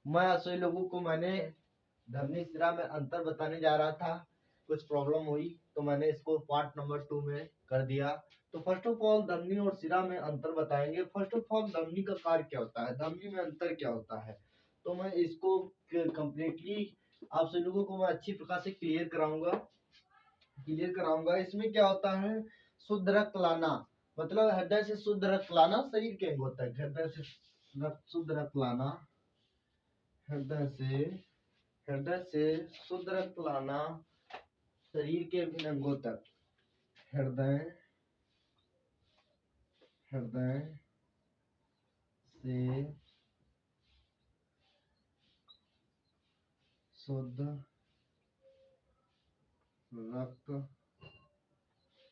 मैं आप सभी लोगों को मैंने धमनी सिरा में अंतर बताने जा रहा था, कुछ प्रॉब्लम हुई तो मैंने इसको पार्ट नंबर 2 में कर दिया। तो फर्स्ट ऑफ ऑल धमनी और सिरा में अंतर बताएंगे। फर्स्ट ऑफ ऑल धमनी का कार्य क्या होता है, धमनी में अंतर क्या होता है, तो मैं इसको कंप्लीटली आप सभी लोगों को मैं अच्छी प्रकार से क्लियर कराऊंगा। इसमें क्या होता है, शुद्ध रक्त लाना, मतलब हृदय से शुद्ध रक्त लाना शरीर के अंगों तक, हृदय से शुद्ध रक्त लाना, हृदय से हृदय से शुद्ध रक्त लाना शरीर के विभिन्न अंगों तक, हृदय हृदय से शुद्ध रक्त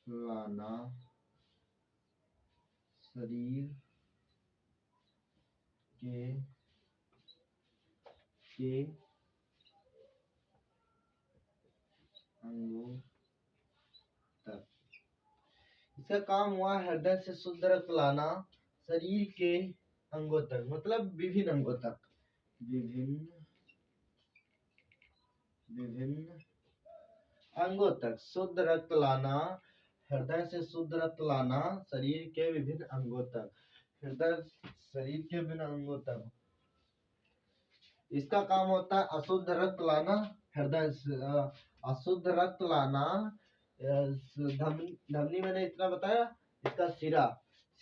लाना शरीर के अंगों तक। इसका काम हुआ हृदय से शुद्ध रक्त लाना शरीर के अंगों तक, मतलब विभिन्न अंगों तक, विभिन्न विभिन्न अंगों तक शुद्ध रक्त लाना, हृदय से शुद्ध रक्त लाना शरीर के विभिन्न अंगों तक, हृदय शरीर के विभिन्न अंगों तक। इसका काम होता है अशुद्ध रक्त लाना, हृदय से अशुद्ध रक्त लाना धमनी मैंने इतना बताया। इसका सिरा,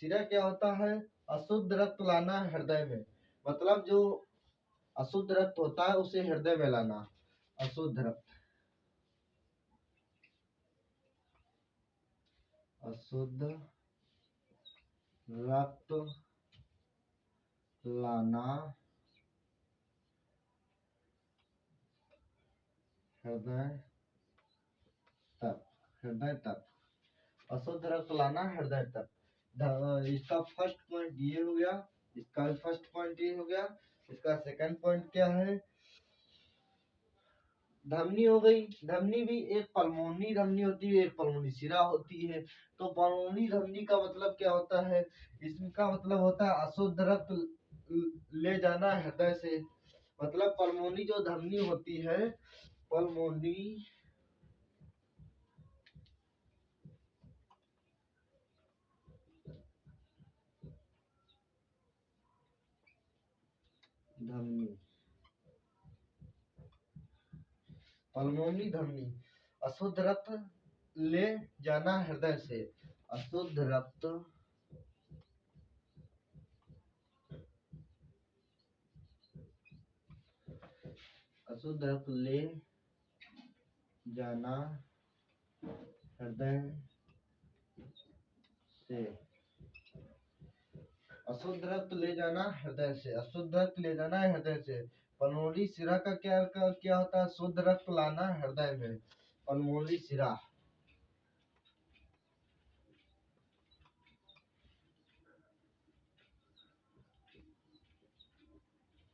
सिरा क्या होता है, अशुद्ध रक्त लाना हृदय में, मतलब जो अशुद्ध रक्त होता है उसे हृदय में लाना, अशुद्ध रक्त, अशुद्ध रक्त लाना हृदय तक, हृदय तक, अशुद्ध रक्त लाना हृदय तक। इसका फर्स्ट पॉइंट ये हो गया, इसका फर्स्ट पॉइंट ये हो गया। इसका सेकंड पॉइंट क्या है, धमनी हो गई। धमनी भी एक पल्मोनी धमनी होती है, एक पल्मोनी सिरा होती है। तो पल्मोनी धमनी का मतलब क्या होता है, इसका मतलब होता है अशुद्ध रक्त ले जाना हृदय से, मतलब पल्मोनी जो धमनी होती है, पल्मोनी धमनी, पल्मोनी धमनी अशुद्ध रक्त ले जाना हृदय से, अशुद्ध रक्त अशुद्ध रक्त ले जाना हृदय से, अशुद्ध रक्त ले जाना हृदय से, अशुद्ध रक्त ले जाना है हृदय से। पल्मोनरी सिरा का क्या होता है, शुद्ध रक्त लाना हृदय में, पल्मोनरी सिरा,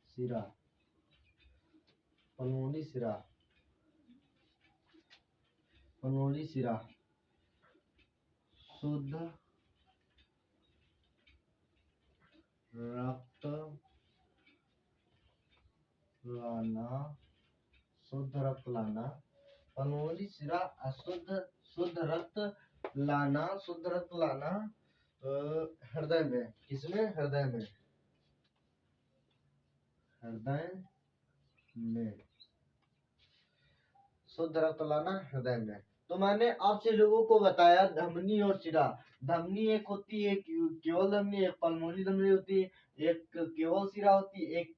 सिरा, पल्मोनरी सिरा, पल्मोनरी सिरा शुद्ध रक्त लाना, शुद्ध रक्त लाना, पल्मोनरी सिरा अशुद्ध शुद्ध रक्त लाना, शुद्ध रक्त लाना हृदय में, किसमें, हृदय में, हृदय में शुद्ध रक्त लाना हृदय में। तो मैंने आपसे लोगों को बताया धमनी और सिरा। धमनी एक होती है केवल धमनी, एक पल्मोनरी धमनी होती है, एक केवल सिरा होती है, एक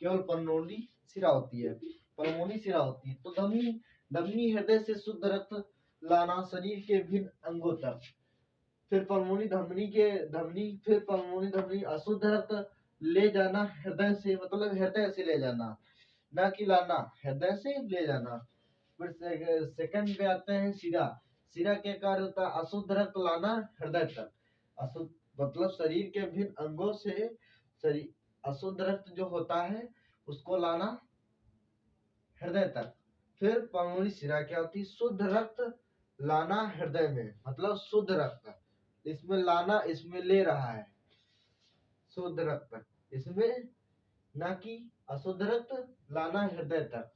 केवल पल्मोनरी सिरा होती है, पल्मोनरी सिरा होती है। तो धमनी धमनी हृदय से शुद्ध रक्त लाना शरीर के विभिन्न अंगों तक, फिर पल्मोनरी फिर पल्मोनरी धमनी अशुद्ध रक्त ले जाना हृदय से, मतलब हृदय से ले जाना, ना कि लाना, हृदय से ले जाना। फिर सेकंड पे आते हैं सिरा। सिरा क्या कार्य होता है, अशुद्ध रक्त लाना हृदय तक, अशुद्ध मतलब शरीर के विभिन्न अंगों से शरीर अशुद्ध रक्त जो होता है उसको लाना हृदय तक। फिर पल्मोनरी सिरा क्या होती है, शुद्ध रक्त लाना हृदय में, मतलब शुद्ध रक्त, इसमें लाना, इसमें ले रहा है शुद्ध रक्त, इसमें ना कि अशुद्ध रक्त लाना हृदय तक।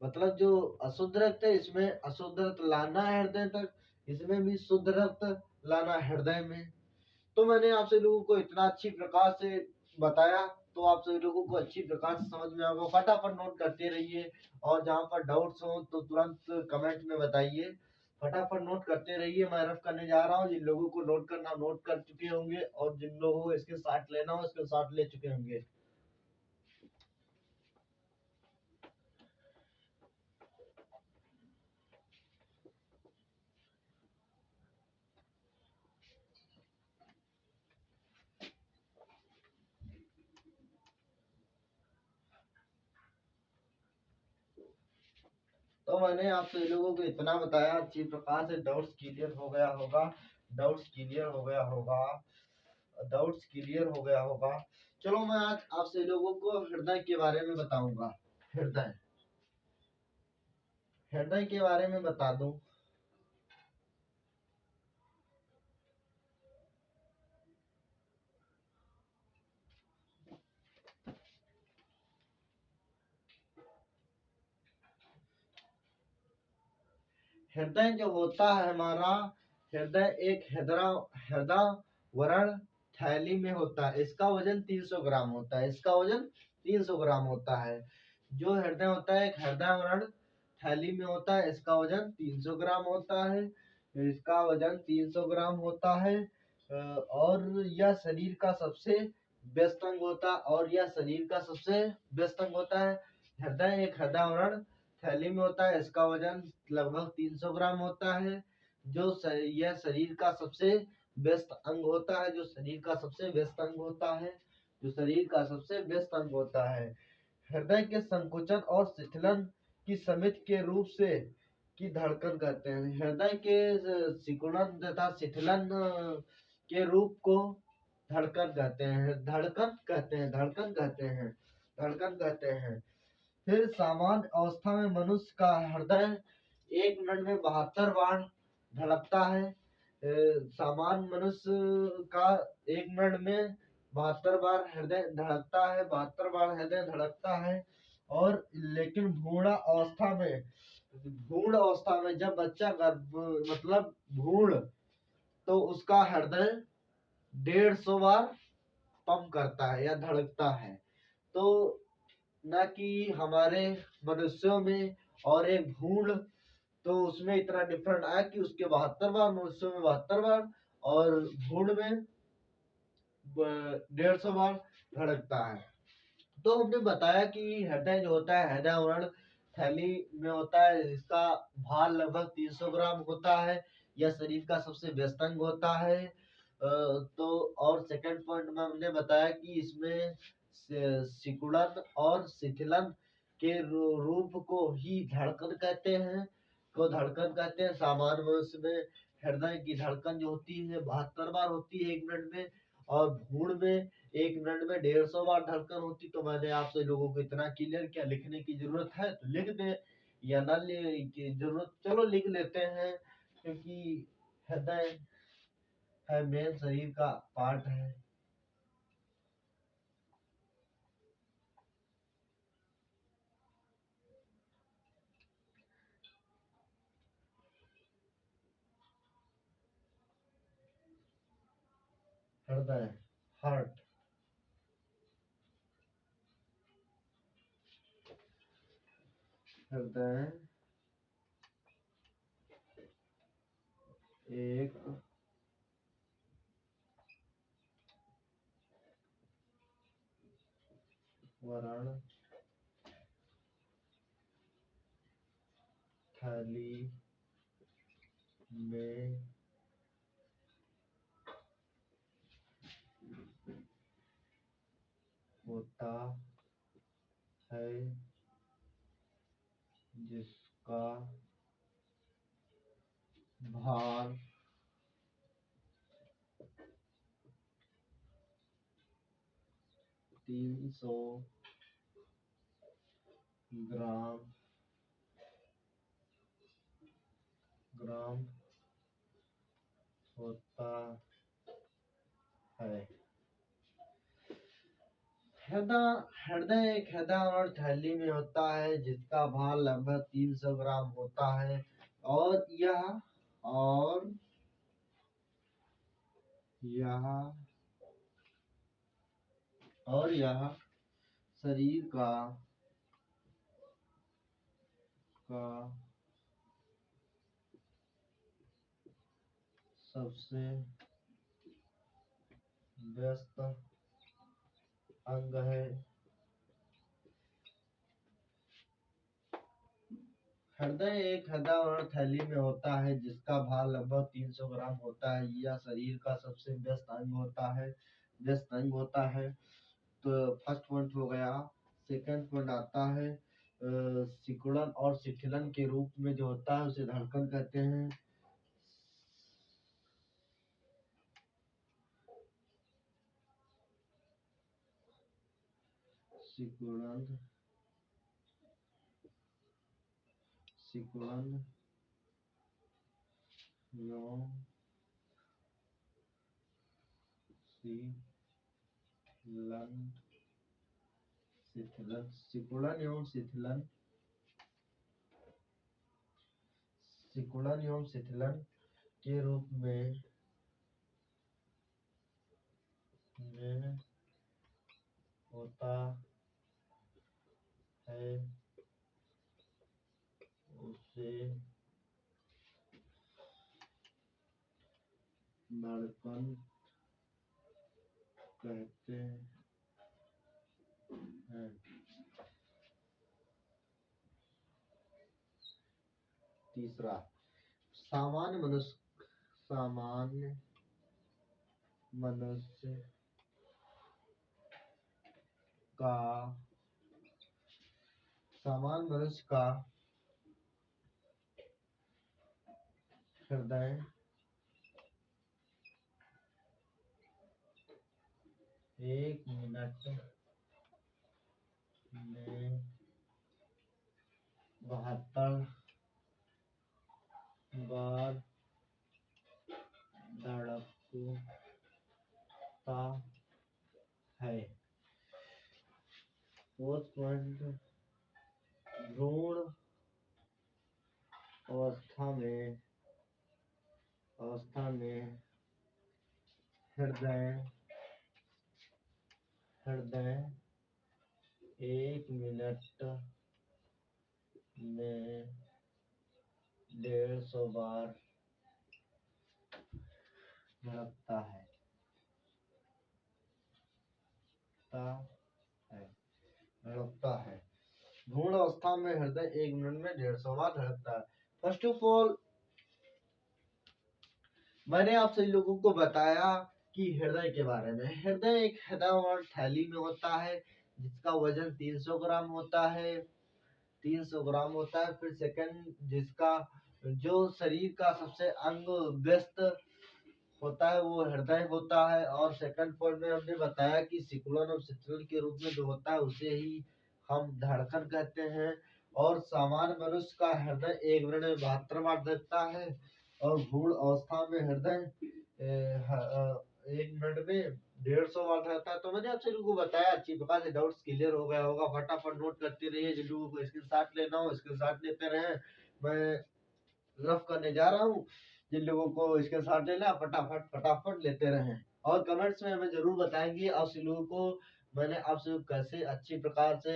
मतलब जो अशुद्ध रक्त है इसमें अशुद्ध रक्त लाना है हृदय तक, इसमें भी शुद्ध रक्त लाना हृदय में। तो मैंने आप सभी लोगों को इतना अच्छी प्रकार से बताया, तो आप सभी लोगों को अच्छी प्रकार से समझ में आएगा। फटाफट नोट करते रहिए, और जहाँ पर डाउट्स हो तो तुरंत कमेंट में बताइए। फटाफट नोट करते रहिए, मैं रफ करने जा रहा हूँ। जिन लोगों को नोट करना नोट कर चुके होंगे, और जिन लोगों को इसके साथ लेना हो इसके साथ ले चुके होंगे। तो मैंने आप सभी लोगों को इतना बताया, अच्छी प्रकार से डाउट्स क्लियर हो गया होगा। डाउट्स क्लियर हो गया होगा। डाउट्स क्लियर हो गया होगा। चलो मैं आज आप सभी लोगों को हृदय के बारे में बताऊंगा। हृदय हृदय के बारे में बता दूं। हृदय जो होता है हमारा, हृदय एक हृदय वरण थैली में होता है। इसका वजन 300 ग्राम होता है। इसका वजन 300 ग्राम होता है। जो हृदय होता है एक हृदय वरण थैली में होता है। इसका वजन 300 ग्राम होता है। इसका वजन 300 ग्राम होता है। और यह शरीर का सबसे व्यस्त अंग होता है। और यह शरीर का सबसे व्यस्त अंग होता है। हृदय एक हृदय वरण थैली में होता है। इसका वजन लगभग 300 ग्राम होता है। यह शरीर का सबसे व्यस्त अंग होता है। जो शरीर का सबसे व्यस्त अंग होता है। जो शरीर का सबसे व्यस्त अंग होता है। हृदय के संकुचन और शिथिलन की समिति के रूप से की धड़कन कहते हैं। हृदय के सिकुड़न तथा शिथिलन के रूप को धड़कन कहते हैं। धड़कन कहते हैं। धड़कन कहते हैं। धड़कन कहते हैं। फिर सामान्य अवस्था में मनुष्य का हृदय एक मिनट में 72 बार धड़कता है। सामान्य मनुष्य का एक मिनट में 72 बार हृदय धड़कता है। 72 बार हृदय धड़कता है। और लेकिन भ्रूण अवस्था में जब बच्चा गर्भ मतलब भ्रूण, तो उसका हृदय 150 बार पंप करता है या धड़कता है। तो न कि हमारे मनुष्यों में और एक भ्रूण, तो उसमें इतना डिफरेंट आया कि उसके 72 बार, मनुष्यों में 72 बार और भ्रूण में 150 बार धड़कता है। तो हमने बताया कि हृदय जो होता है हृदय वर्ण थैली में होता है। इसका भार लगभग 300 ग्राम होता है। यह शरीर का सबसे व्यस्त अंग होता है। तो और सेकंड पॉइंट में हमने बताया कि इसमें सिकुड़न और शिथिलन के रूप को ही धड़कन कहते हैं। को धड़कन कहते हैं। सामान्य मनुष्य में हृदय की धड़कन जो होती है 72 बार होती है एक मिनट में। और भ्रूण में एक मिनट में 150 बार धड़कन होती। तो मैंने आपसे लोगों को इतना क्लियर किया। लिखने की जरूरत है तो लिख दे, या न की जरूरत, चलो लिख लेते हैं, क्योंकि हृदय है मेन शरीर का पार्ट है। हृदय, हार्ट। हृदय एक वरण थैली में होता है, जिसका भार 300 ग्राम ग्राम होता है। हृदय हृदय एक हृदय और थैली में होता है जिसका भार लगभग 300 ग्राम होता है और और यह यह शरीर का सबसे व्यस्त अंग है। हृदय एक हृदय और थैली में होता है जिसका भार लगभग 300 ग्राम होता है। यह शरीर का सबसे व्यस्त अंग होता है। तो फर्स्ट पॉइंट हो गया। सेकंड पॉइंट आता है सिकुड़न और शिथिलन के रूप में जो होता है उसे धड़कन कहते हैं। सिकुड़न एवं सिकुड़न एवं शिथिलन के रूप में होता है उसे धड़कन कहते हैं। तीसरा, सामान्य मनुष्य का हृदय 1 मिनट में 72 बार धड़कता है। फोर्थ पॉइंट, भ्रूण अवस्था में हृदय 1 मिनट में 150 बार धड़कता है। भ्रूण अवस्था में हृदय 1 मिनट में 150 बार धड़कता है। फर्स्ट ऑफ ऑल मैंने आप सभी लोगों को बताया कि हृदय के बारे में। हृदय एक हृदय और थैली में होता है जिसका वजन 300 ग्राम होता है। 300 ग्राम होता है। फिर सेकंड, जिसका जो शरीर का सबसे अंग व्यस्त होता है वो हृदय होता है। और सेकंड पॉइंट में हमने बताया कि सिकुड़न और शिथिलन के रूप में जो होता है उसे ही हम धड़कन कहते हैं। और सामान्य मनुष्य का हृदय 1 मिनट में 72 बार धड़कता है और भ्रूण अवस्था में हृदय 1 मिनट में 150 बार धड़कता है। तो मैंने आप सभी को बताया, अच्छी प्रकार से डाउट्स क्लियर हो गया होगा। फटाफट नोट करते रहिए। जिन लोगों को स्क्रीनशॉट लेना हो स्क्रीनशॉट लेते रहे। मैं रफ करने जा रहा हूँ। जिन लोगों को स्क्रीनशॉट लेना फटाफट लेते रहें। और कमेंट्स में हमें जरूर बताएंगे आप सभी लोगों को मैंने आपसे कैसे अच्छी प्रकार से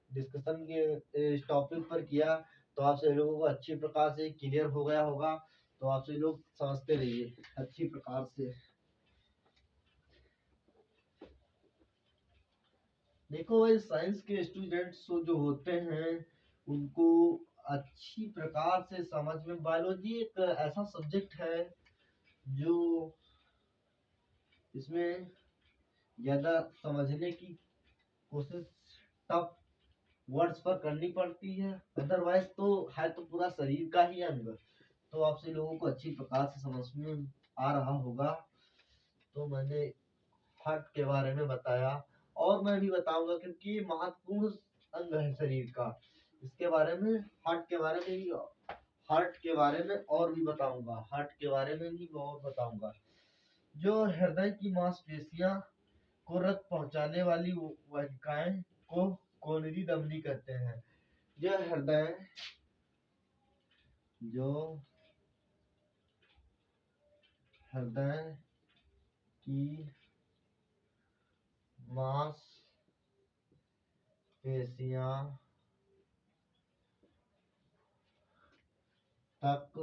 डिस्कशन के इस टॉपिक पर किया। तो आप सभी लोगों को अच्छी प्रकार से क्लियर हो गया होगा। तो आप सभी लोग समझते रहिए अच्छी प्रकार से। देखो भाई, साइंस के स्टूडेंट्स जो होते हैं उनको अच्छी प्रकार से समझ में, बायोलॉजी एक ऐसा सब्जेक्ट है जो इसमें ज्यादा समझने की कोशिश टफ वर्ड्स पर करनी पड़ती है। अदरवाइज तो है तो पूरा शरीर का ही अंग। तो आपसे लोगों को अच्छी प्रकार से समझ में आ रहा होगा। तो मैंने हार्ट के बारे में बताया और मैं भी बताऊंगा क्योंकि ये महत्वपूर्ण अंग है शरीर का। इसके बारे में, हार्ट के बारे में और भी बताऊंगा। जो हृदय की मांसपेशियां को रक्त पहुंचाने वाली वाहिकाएं को कोनरी धमनी कहते हैं। जो हृदय की मांसपेशियां तक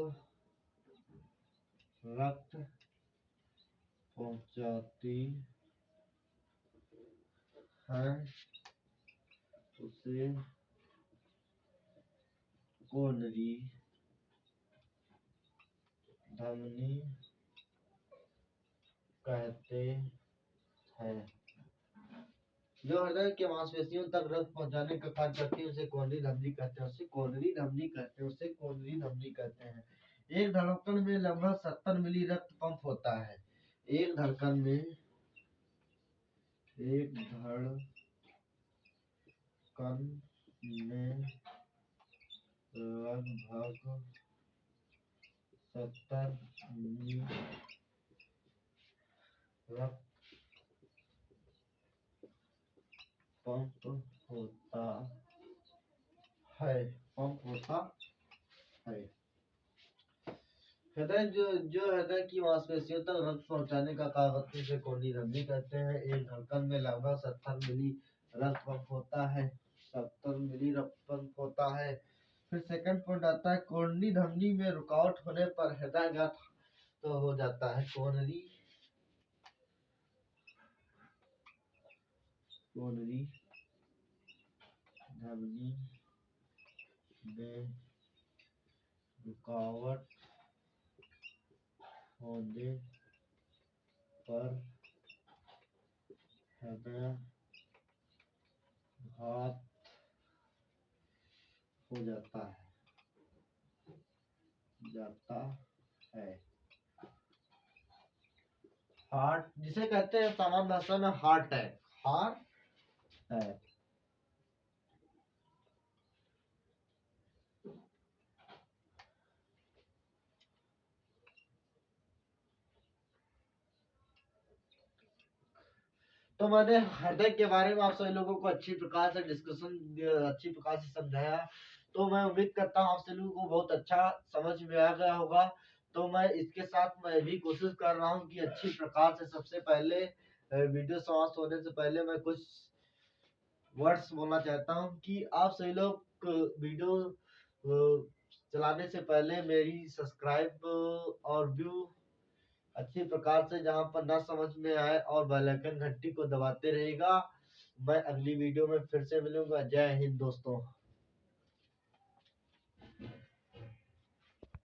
रक्त पहुंचाती हैं उसे कोनरी धमनी कहते हैं। जो हृदय के मांसपेशियों तक रक्त पहुंचाने का कार्य करती है उसे कोनरी धमनी कहते हैं। एक धड़कन में लगभग 70 मिली रक्त पंप होता है। एक धड़कन में लगभग 70 मिली रक्त पंप होता है। हृदय की मांसपेशियों तक रक्त पहुंचाने का कार्य करती है उसे कोनरी धमनी कहते हैं। एक धड़कन में लगभग 70 मिली रक्त पंप होता है। फिर सेकंड पॉइंट आता है, कोनरी धमनी में रुकावट होने पर हृदयाघात तो हो जाता है। कोनरी धमनी में रुकावट होने पर हृदयाघात हो जाता है। हार्ट, जिसे कहते हैं सामान्य भाषा में हार्ट अटैक। तो मैंने हृदय के बारे में आप सभी लोगों को अच्छी प्रकार से समझाया। तो मैं उम्मीद करता हूँ आप सभी लोगों को बहुत अच्छा समझ में आ गया होगा। तो मैं इसके साथ मैं भी कोशिश कर रहा हूँ कि अच्छी प्रकार से सबसे पहले वीडियो समाप्त होने से पहले मैं कुछ वर्ड्स बोलना चाहता हूँ कि आप सभी लोग वीडियो चलाने से पहले मेरी सब्सक्राइब और व्यू अच्छी प्रकार से जहां पर ना समझ में आए और बेल आइकन घंटी को दबाते रहेगा। मैं अगली वीडियो में फिर से मिलूंगा। जय हिंद दोस्तों।